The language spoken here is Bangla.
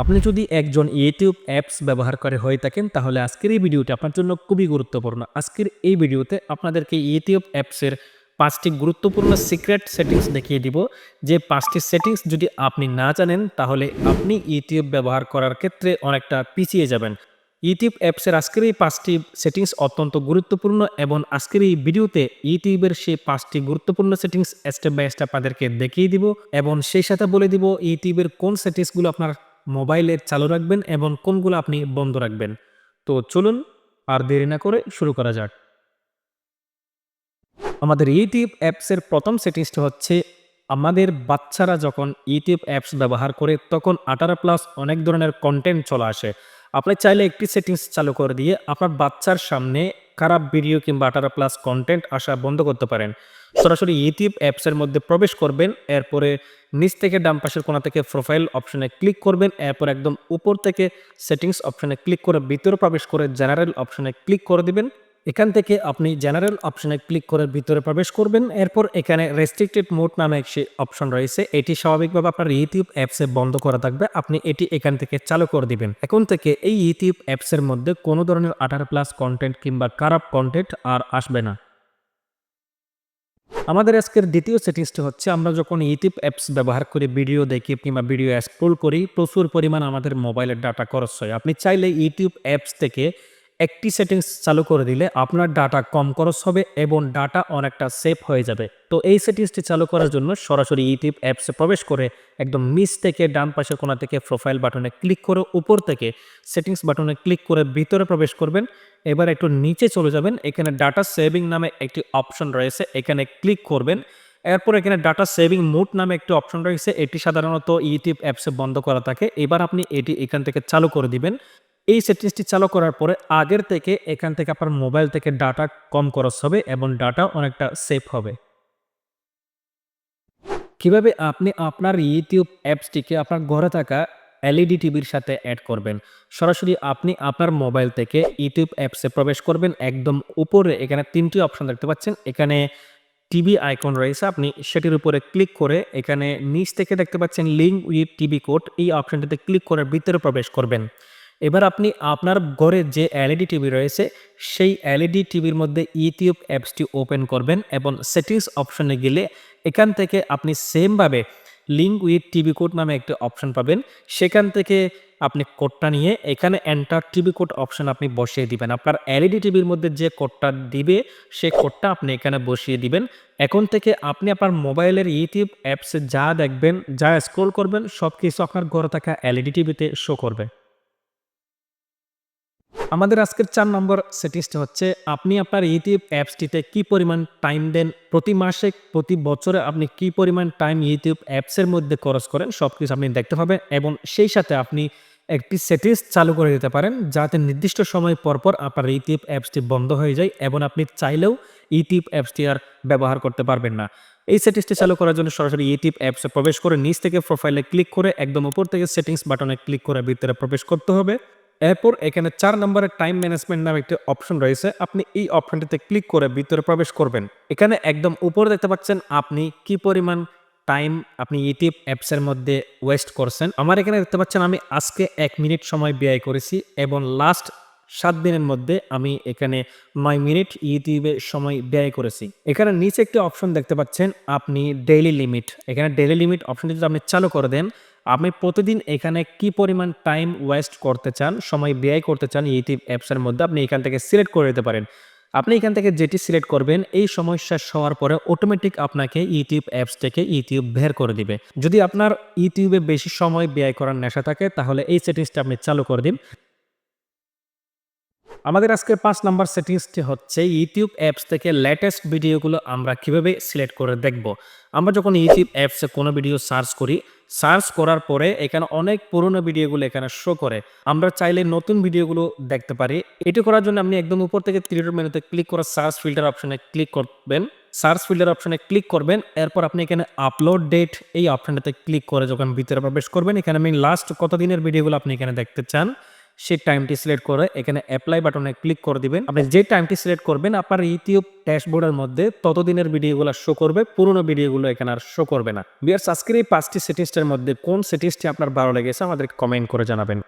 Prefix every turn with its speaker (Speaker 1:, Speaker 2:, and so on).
Speaker 1: আপনি যদি একজন ইউটিউব অ্যাপস ব্যবহারকারী হয়ে থাকেন তাহলে আজকের এই ভিডিওটি আপনার জন্য খুবই গুরুত্বপূর্ণ। আজকের এই ভিডিওতে আপনাদেরকে ইউটিউব অ্যাপসের ৫টি গুরুত্বপূর্ণ সিক্রেট সেটিংস দেখিয়ে দিব। যে ৫টি সেটিংস যদি আপনি না জানেন তাহলে আপনি ইউটিউব ব্যবহার করার ক্ষেত্রে অনেকটা পিছিয়ে যাবেন। ইউটিউব অ্যাপসের আজকের এই ৫টি সেটিংস অত্যন্ত গুরুত্বপূর্ণ এবং আজকের এই ভিডিওতে ইউটিউবের সেই ৫টি গুরুত্বপূর্ণ সেটিংস স্টেপ বাই স্টেপ আপনাদেরকে দেখিয়ে দিব এবং সেই সাথে বলে দিব ইউটিউবের কোন সেটিংসগুলো আপনার মোবাইলে চালু রাখবেন এবং কোনগুলো আপনি বন্ধ রাখবেন। তো চলুন আর দেরি না করে শুরু করা যাক। আমাদের ইউটিউব অ্যাপসের প্রথম সেটিংসটা হচ্ছে আমাদের বাচ্চারা যখন ইউটিউব অ্যাপস ব্যবহার করে তখন 18+ অনেক ধরনের কন্টেন্ট চলে আসে। আপনি চাইলে একটি সেটিংস চালু করে দিয়ে আপনার বাচ্চার সামনে খারাপ ভিডিও কিংবা 18+ কন্টেন্ট আসা বন্ধ করতে পারেন। সরাসরি ইউটিউব অ্যাপসের মধ্যে প্রবেশ করবেন, এরপরে নিচ থেকে ডান পাশের কোণা থেকে প্রোফাইল অপশনে ক্লিক করবেন, এরপর একদম উপর থেকে সেটিংস অপশনে ক্লিক করে ভিতরে প্রবেশ করে জেনারেল অপশনে ক্লিক করে দিবেন। এখান থেকে আপনি জেনারেল অপশনে ক্লিক করে ভিতরে প্রবেশ করবেন। এরপর এখানে রেস্ট্রিক্টেড মোড নামে একটি অপশন রয়েছে। এটি স্বাভাবিকভাবে আপনার ইউটিউব অ্যাপসে বন্ধ করা থাকবে। আপনি এটি এখান থেকে চালু করে দিবেন। এখন থেকে এই ইউটিউব অ্যাপসের মধ্যে কোনো ধরনের 18+ কন্টেন্ট কিংবা খারাপ কন্টেন্ট আর আসবে না। আমাদের আজকের দ্বিতীয় সেটিংসটি হচ্ছে আমরা যখন ইউটিউব অ্যাপস ব্যবহার করে ভিডিও দেখি কিংবা ভিডিও স্ক্রল করি প্রচুর পরিমাণ আমাদের মোবাইলের ডাটা খরচ হয়। আপনি চাইলে ইউটিউব অ্যাপস থেকে একটি সেটিংস চালু করে দিলে আপনার ডাটা কম খরচ হবে এবং ডাটা অনেকটা সেভ হয়ে যাবে। তো এই সেটিংসটি চালু করার জন্য সরাসরি ইউটিউব অ্যাপসে প্রবেশ করে একদম নিচ থেকে ডান পাশের কোণা থেকে প্রোফাইল বাটনে ক্লিক করে উপর থেকে সেটিংস বাটনে ক্লিক করে ভিতরে প্রবেশ করবেন। এবার একটু নিচে চলে যাবেন, এখানে ডাটা সেভিং নামে একটি অপশন রয়েছে, এখানে ক্লিক করবেন। এরপর এখানে ডাটা সেভিং মোড নামে একটি অপশন রয়েছে, এটি সাধারণত ইউটিউব অ্যাপসে বন্ধ করা থাকে। এবার আপনি এটি এখান থেকে চালু করে দিবেন। এই সেটিংসটি চালু করার পরে আগের থেকে এখান থেকে আপনার মোবাইল থেকে ডাটা কম খরচ হবে এবং ডাটা অনেকটা সেভ হবে। কিভাবে আপনি আপনার ইউটিউব অ্যাপসটিকে আপনার ঘরে থাকা এলইডি টিভির সাথে অ্যাড করবেন? সরাসরি আপনি আপনার মোবাইল থেকে ইউটিউব অ্যাপসে প্রবেশ করবেন। একদম উপরে এখানে ৩টি অপশন দেখতে পাচ্ছেন। এখানে টিভি আইকন রয়েছে, আপনি সেটির উপরে ক্লিক করে এখানে নিচ থেকে দেখতে পাচ্ছেন লিঙ্ক উইথ টিভি কোড, এই অপশনটিতে ক্লিক করে ভিতরে প্রবেশ করবেন। এবার আপনি আপনার ঘরে যে এলইডি টিভি রয়েছে সেই এলইডি টিভির মধ্যে ইউটিউব অ্যাপসটি ওপেন করবেন এবং সেটিংস অপশনে গেলে এখান থেকে আপনি সেমভাবে লিঙ্ক উইথ টিভি কোড নামে একটি অপশন পাবেন। সেখান থেকে আপনি কোডটা নিয়ে এখানে এন্টার টিভি কোড অপশন আপনি বসিয়ে দিবেন। আপনার এলইডি টিভির মধ্যে যে কোডটা দিবে সেই কোডটা আপনি এখানে বসিয়ে দিবেন। এখন থেকে আপনি আপনার মোবাইলের ইউটিউব অ্যাপসে যা দেখবেন, যা স্ক্রল করবেন সব কিছু আপনার ঘরে থাকা এলইডি টিভিতে শো করবে। আমাদের আজকের ৪ নম্বর সেটিংসটা হচ্ছে আপনি আপনার ইউটিউব অ্যাপসটিতে কি পরিমাণ টাইম দেন, প্রতি মাসে প্রতি বছরে আপনি কি পরিমাণ টাইম ইউটিউব অ্যাপসের মধ্যে খরচ করেন সবকিছু আপনি দেখতে পাবেন এবং সেই সাথে আপনি একটি সেটিংস চালু করে দিতে পারেন যাতে নির্দিষ্ট সময় পরপর আপনার ইউটিউব অ্যাপসটি বন্ধ হয়ে যায় এবং আপনি চাইলেও ইউটিউব অ্যাপসটি আর ব্যবহার করতে পারবেন না। এই সেটিংসটি চালু করার জন্য সরাসরি ইউটিউব অ্যাপসে প্রবেশ করে নিচ থেকে প্রোফাইলে ক্লিক করে একদম উপর থেকে সেটিংস বাটনে ক্লিক করে ভিতরে প্রবেশ করতে হবে। এরপর এখানে ৪ নম্বরের টাইম ম্যানেজমেন্ট নামে একটি অপশন রয়েছে, আপনি এই অপশনটিতে ক্লিক করে ভিতরে প্রবেশ করবেন। এখানে একদম উপরে দেখতে পাচ্ছেন আপনি কি পরিমাণ টাইম আপনি ইউটিউব অ্যাপসের মধ্যে ওয়েস্ট করছেন। আমার এখানে দেখতে পাচ্ছেন আমি আজকে ১ মিনিট সময় ব্যয় করেছি এবং লাস্ট ৭ দিনের মধ্যে আমি এখানে ৯ মিনিট ইউটিউবে সময় ব্যয় করেছি। এখানে নিচে একটি অপশন দেখতে পাচ্ছেন আপনি ডেইলি লিমিট, এখানে ডেইলি লিমিট অপশনটি যদি আপনি চালু করে দেন আপনি প্রতিদিন এখানে কি পরিমাণ টাইম ওয়েস্ট করতে চান, সময় ব্যয় করতে চান ইউটিউব অ্যাপসের মধ্যে আপনি এখান থেকে সিলেক্ট করে দিতে পারেন। আপনি এখান থেকে যেটি সিলেক্ট করবেন এই সময় শেষ হওয়ার পরে অটোমেটিক আপনাকে ইউটিউব অ্যাপস থেকে ইউটিউব বের করে দিবে। যদি আপনার ইউটিউবে বেশি সময় ব্যয় করার নেশা থাকে তাহলে এই সেটিংসটা আপনি চালু করে দিন। আমাদের আজকের ৫ নাম্বার সেটিংসটি হচ্ছে ইউটিউব অ্যাপস থেকে লেটেস্ট ভিডিওগুলো আমরা কিভাবে সিলেক্ট করে দেখব। আমরা যখন ইউটিউব অ্যাপসে কোনো ভিডিও সার্চ করি, সার্চ করার পরে এখানে অনেক পুরনো ভিডিওগুলো এখানে শো করে। আমরা চাইলে নতুন ভিডিওগুলো দেখতে পারি। এটি করার জন্য আপনি একদম উপর থেকে থ্রি ডট মেনুতে ক্লিক করে সার্চ ফিল্টার অপশনে ক্লিক করবেন। সার্চ ফিল্টার অপশনে ক্লিক করবেন, এরপর আপনি এখানে আপলোড ডেট এই অপশনটাতে ক্লিক করে যখন ভিতরে প্রবেশ করবেন এখানে আপনি লাস্ট কত দিনের ভিডিওগুলো আপনি এখানে দেখতে চান সেই টাইমটি সিলেক্ট করে এখানে অ্যাপ্লাই বাটনে ক্লিক করে দিবেন। আপনি যে টাইমটি সিলেক্ট করবেন আপনার ইউটিউব ড্যাশবোর্ডের মধ্যে ততদিনের ভিডিওগুলো শো করবে, পুরনো ভিডিওগুলো এখানে আর শো করবে না। ভিউয়ার্স, আজকের এই 5টি সেটিংসের মধ্যে কোন সেটিংসটি আপনার ভালো লেগেছে আমাদেরকে কমেন্ট করে জানাবেন।